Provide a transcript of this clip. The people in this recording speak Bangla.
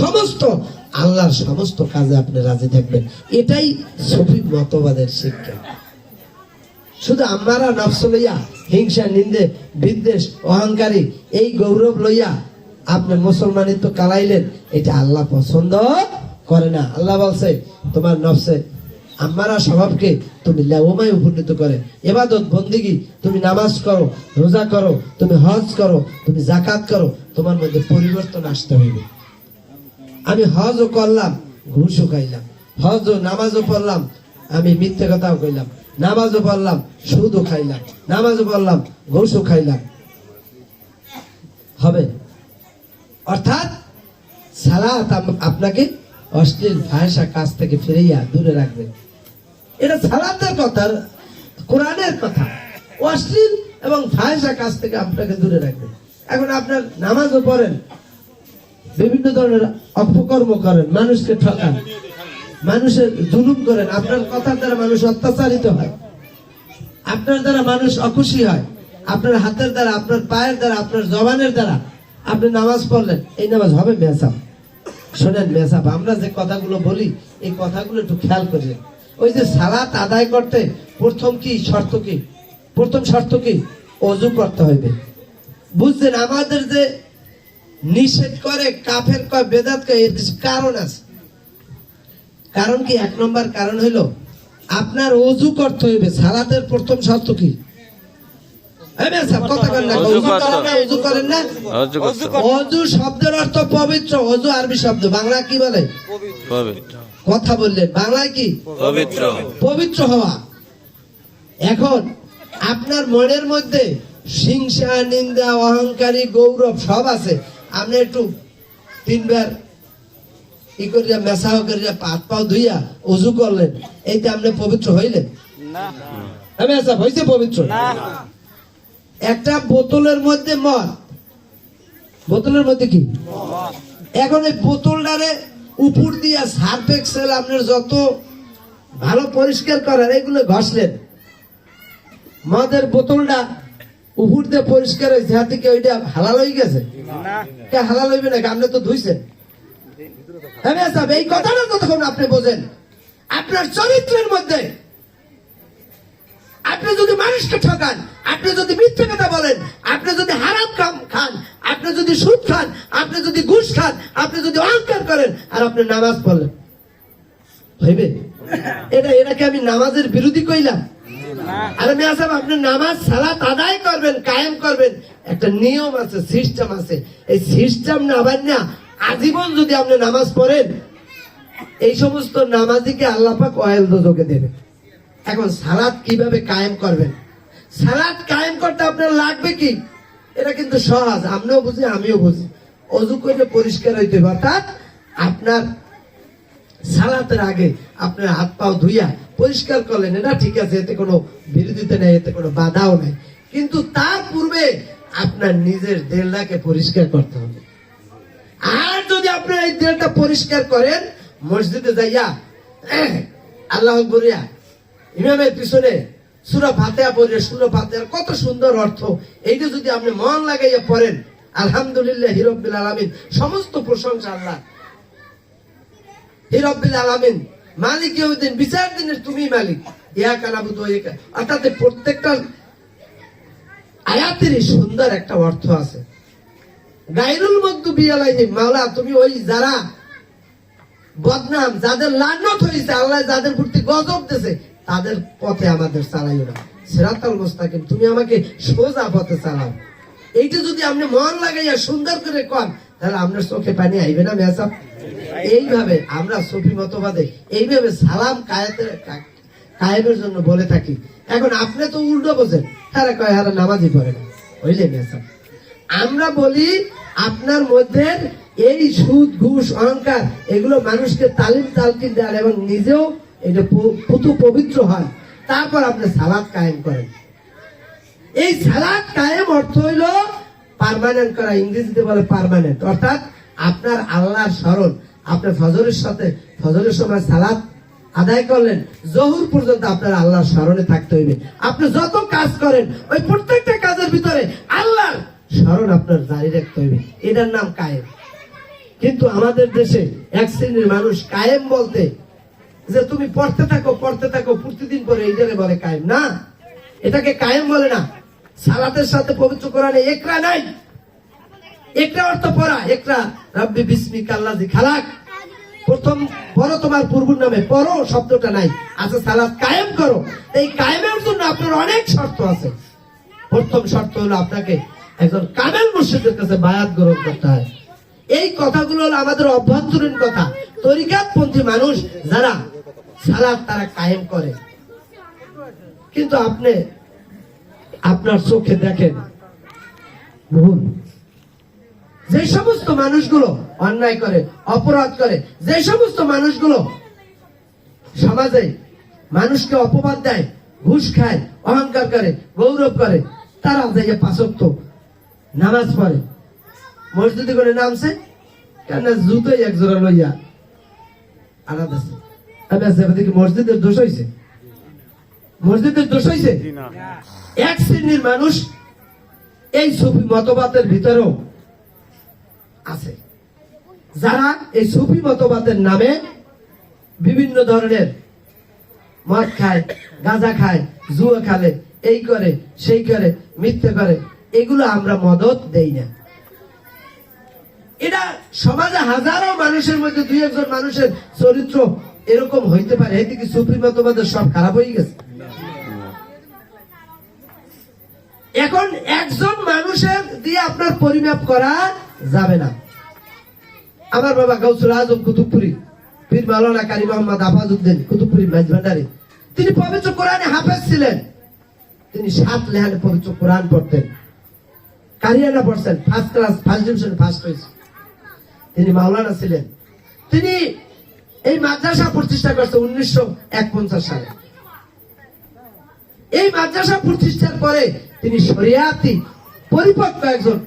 সমস্ত আল্লাহর সমস্ত কাজে আপনি রাজি থাকবেন। এটাই সুফি মতবাদের শিক্ষা। শুধু আমরা নফস লইয়া হিংসা, নিন্দে, বিদ্বেষ, অহংকারী এই গৌরব লইয়া আপনি মুসলমানিত্ব কালাইলেন, এটা আল্লাহ পছন্দ করে না। আল্লাহ বলছে তোমার নফসে আমরা স্বভাবকে তুমি লেওমায় উপনীত করে ইবাদত বন্দিগি, তুমি নামাজ করো, রোজা করো, তুমি হজ করো, তুমি যাকাত করো, তোমার মধ্যে পরিবর্তন আসতে হইবে। আমি হজও করলাম, ঘুষও খাইলাম, হজও নামাজও পড়লাম, আমি মিথ্যে কথাও কইলাম, নামাজও পড়লাম, সুদও খাইলাম, নামাজও পড়লাম, ঘুষও খাইলাম, হবে? অর্থাৎ সালাত আপনাকে অশ্লীল ফাহিশা কাজ থেকে ফিরিয়ে দূরে রাখবে। এটা সালাতের কথা, কোরআনের কথা। অশ্লীল এবং ফাহিশা কাজ থেকে আপনাকে দূরে রাখবে। এখন আপনার নামাজও পড়েন, বিভিন্ন ধরনের অপকর্ম করেন, মানুষকে ঠকান, মানুষের জুলুম করেন, আপনার কথার দ্বারা মানুষ অত্যাচারিত হয়, আপনার দ্বারা মানুষ অখুশি হয়, আপনার হাতের দ্বারা, আপনার পায়ের দ্বারা, আপনার জবানের দ্বারা আপনি নামাজ পড়লেন, এই নামাজ হবে মেসাব? শোনেন মেসাব, আমরা যে কথাগুলো বলি এই কথাগুলো একটু খেয়াল করেন। ওই যে সালাত আদায় করতে প্রথম কি শর্ত কি? প্রথম শর্ত কি? ওযু করতে হবে। বুঝছেন? আমাদের যে নিষেধ করে, কাফের কয়, বেদাত কয়, এর কিছু কারণ আছে। কারণ কি? এক নম্বর কারণ হইল আপনার ওযু করতে হইবে। সালাতের প্রথম শর্ত কি? ওযু শব্দের অর্থ পবিত্র। ওযু আরবি শব্দ, বাংলা কি বলে? কথা বললেন, বাংলায় কি? পবিত্র। পবিত্র হওয়া। এখন আপনার মনের মধ্যে হিংসা, নিন্দা, অহংকারী, গৌরব সব আছে। আপনি একটু তিনবার ই করিয়া মেসাহ করিয়া হাত পাও ধুইয়া ওযু করলেন, এইটা আপনি পবিত্র হইলেন না? হয়েছে পবিত্র না? একটা বোতলের মধ্যে মদ, বোতলের মধ্যে কি? এখন এই বোতলটারে উপর দিয়া সার্ফ এক্সেল আপনার যত ভালো পরিষ্কার করার এগুলো ঘষলেন, মদের বোতলটা উপর দিয়ে পরিষ্কার হয়েছে, হাতে কি ওইটা হালাল হয়ে গেছে? হালাল হইবে নাকি? আপনি তো ধুইছেন। এই কথাটা যতক্ষণ আপনি বোঝেন, আপনার চরিত্রের মধ্যে আপনি যদি মানুষকে ঠকান, আপনি যদি মিথ্যে কথা বলেন, আপনি যদি হারাম খান, আপনি যদি সুদ খান, আপনি যদি ঘুষ খান, আপনি যদি অহংকার করেন, আর আপনি নামাজ পড়লেন, হইবে? এটাকে আমি নামাজের বিরোধী কইলাম? আরে মেয়া সাহেব, আপনি নামাজ সালাত আদায় করবেন, কায়েম করবেন, একটা নিয়ম আছে, সিস্টেম আছে। এই সিস্টেম না বানিয়ে আজীবন যদি আপনি নামাজ পড়েন, এই সমস্ত নামাজিকে আল্লাহ পাক ওয়াইল দোজখে দেবে। এখন সালাত কিভাবে কায়েম করবেন? সালাত কায়েম করতে আপনার লাগবে কি? এটা কিন্তু সহজ, আপনিও বুঝি, আমিও বুঝি। ওযু করে পরিষ্কার হইতে হবে। অর্থাৎ আপনার সালাতের আগে আপনার হাত পাও ধুইয়া পরিষ্কার করলেন, এটা ঠিক আছে, এতে কোনো বিরোধিতা নেই, এতে কোনো বাধাও নেই। কিন্তু তার পূর্বে আপনার নিজের দেহটাকে পরিষ্কার করতে হবে। আর যদি আপনার এই দেহটা পরিষ্কার করেন, মসজিদে যাইয়া আল্লাহু আকবার ইমামের পিছনে সূরা ফাতিহা পড়ে, সূরা ফাতিহার কত সুন্দর অর্থ, এইটা যদি আপনি মন লাগাইয়া পড়েন, আলহামদুলিল্লাহি রাব্বিল আলামিন, সমস্ত প্রশংসা আল্লাহ, হে রাব্বিল আলামিন, মালিক ইয়াউমিদ্দিন, বিচার দিনের তুমি মালিক, ইয়াকা নাবুদু ওয়া ইয়াকা। অর্থাৎ প্রত্যেকটা আয়াতেরই সুন্দর একটা অর্থ আছে। গায়রুল মাগদুবি আলাইহিম, মাওলা তুমি ওই যারা বদনাম, যাদের লানত হয়েছে, আল্লাহ যাদের প্রতি গজব দিয়েছে, তাদের পথে আমাদের চালাইও না। সিরাতাল মুস্তাকিম, তুমি আমাকে সোজা পথে চালাও। এইটা যদি আপনি মন লাগাইয়া সুন্দর করে কন, তাহলে আপনার চোখে পানি আইবে না মেসাব? এইভাবে আমরা সুফি মতবাদে এইভাবে সালাম কায়েমের জন্য বলে থাকি। এখন আপনি তো উল্টো বোঝেন, হারা কয় হারা নামাজই পড়ে না, হইলে মেসাব। আমরা বলি আপনার মধ্যে এই সুদ, ঘুষ, অহংকার, এগুলো মানুষকে তালিম তালকিন দেন এবং নিজেও এটা পুতু পবিত্র হয়, তারপর আপনি সালাত কায়েম করেন। এই সালাত কায়েম অর্থ হইল পার্মানেন্ট করা, ইংরেজিতে বলে পার্মানেন্ট। অর্থাৎ আপনার আল্লাহর স্মরণ, আপনি ফজরের সময় সালাত আদায় করলেন, জোহর পর্যন্ত আপনার আল্লাহর স্মরণে থাকতে হইবে। আপনি যত কাজ করেন, ওই প্রত্যেকটা কাজের ভিতরে আল্লাহর স্মরণ আপনার জারি রাখতে হইবে। এটার নাম কায়েম। কিন্তু আমাদের দেশে এক শ্রেণীর মানুষ কায়েম বলতে যে তুমি পড়তে থাকো প্রতিদিন পরে এইটারে বলে কায়েম। না, এটাকে কায়েম বলে না। সালাতের সাথে পবিত্র কোরআনে একরা নাই। একরা অর্থ পড়া, একরা রাব্বি বিসমিকা আল্লাযী খালাক। প্রথম পড়ো তোমার পূর্বর নামে, পড়ো শব্দটা নাই। আচ্ছা, সালাত কায়েম করো। এই কায়েমের জন্য আপনার অনেক শর্ত আছে। প্রথম শর্ত হলো আপনাকে একজন কামেল মুর্শিদের কাছে বায়াত গ্রহণ করতে হয়। এই কথাগুলো হলো আমাদের অভ্যন্তরীণ কথা। তরিকাতপন্থী মানুষ যারা সালাত তারা কায়েম করে, কিন্তু আপনি আপনার চোখে দেখেন ভুল। যে সমস্ত মানুষগুলো অন্যায় করে, অপরাধ করে, যে সমস্ত মানুষগুলো সমাজে মানুষকে অপবাদ দেয়, ঘুষ খায়, অহংকার করে, গৌরব করে, তারা যাইয়া 5 ওয়াক্ত নামাজ পড়ে, মসজিদে করে নামছে কেন জুতোই এক জোড়া লইয়া আলাদা। আমি দেখি মসজিদের দোষ হয়েছে, মসজিদের দোষ হয়েছে। এক শ্রেণীর মানুষ এই সুফি মতবাদের ভিতরেও আছে, যারা এই সুফি মতবাদের নামে বিভিন্ন ধরনের মদ খায়, গাঁজা খায়, জুয়া খেলে, এই করে সেই করে, মিথ্যে করে। এগুলো আমরা মদত দেই না। এটা সমাজে হাজারো মানুষের মধ্যে 2-1 মানুষের চরিত্র এরকম হইতে পারে। এদিকে সুফি মতবাদের সব খারাপ হয়ে গেছে। এখন একজন মানুষের দিয়ে আপনার পরিমাপ করা যাবে না। আমার বাবা গাউসুল আজম কুতুবপুরি, পীর মাওলানা কারি মোহাম্মদ আফাজউদ্দিন কুতুবপুরি মাঝভান্ডারী, তিনি পবিত্র কোরআনে হাফেজ ছিলেন। তিনি 7 লেহানে পবিত্র কোরআন পড়তেন, কারিয়ানা পড়ছেন, first class, first division first হয়েছে। তিনি মাওলানা ছিলেন। তিনি এই মাদ্রাসা প্রতিষ্ঠা করছেন 1951 সালে। এই মাদ্রাসা প্রতিষ্ঠার পরে তিনি শরিয়াতি পরিপক্ক একজন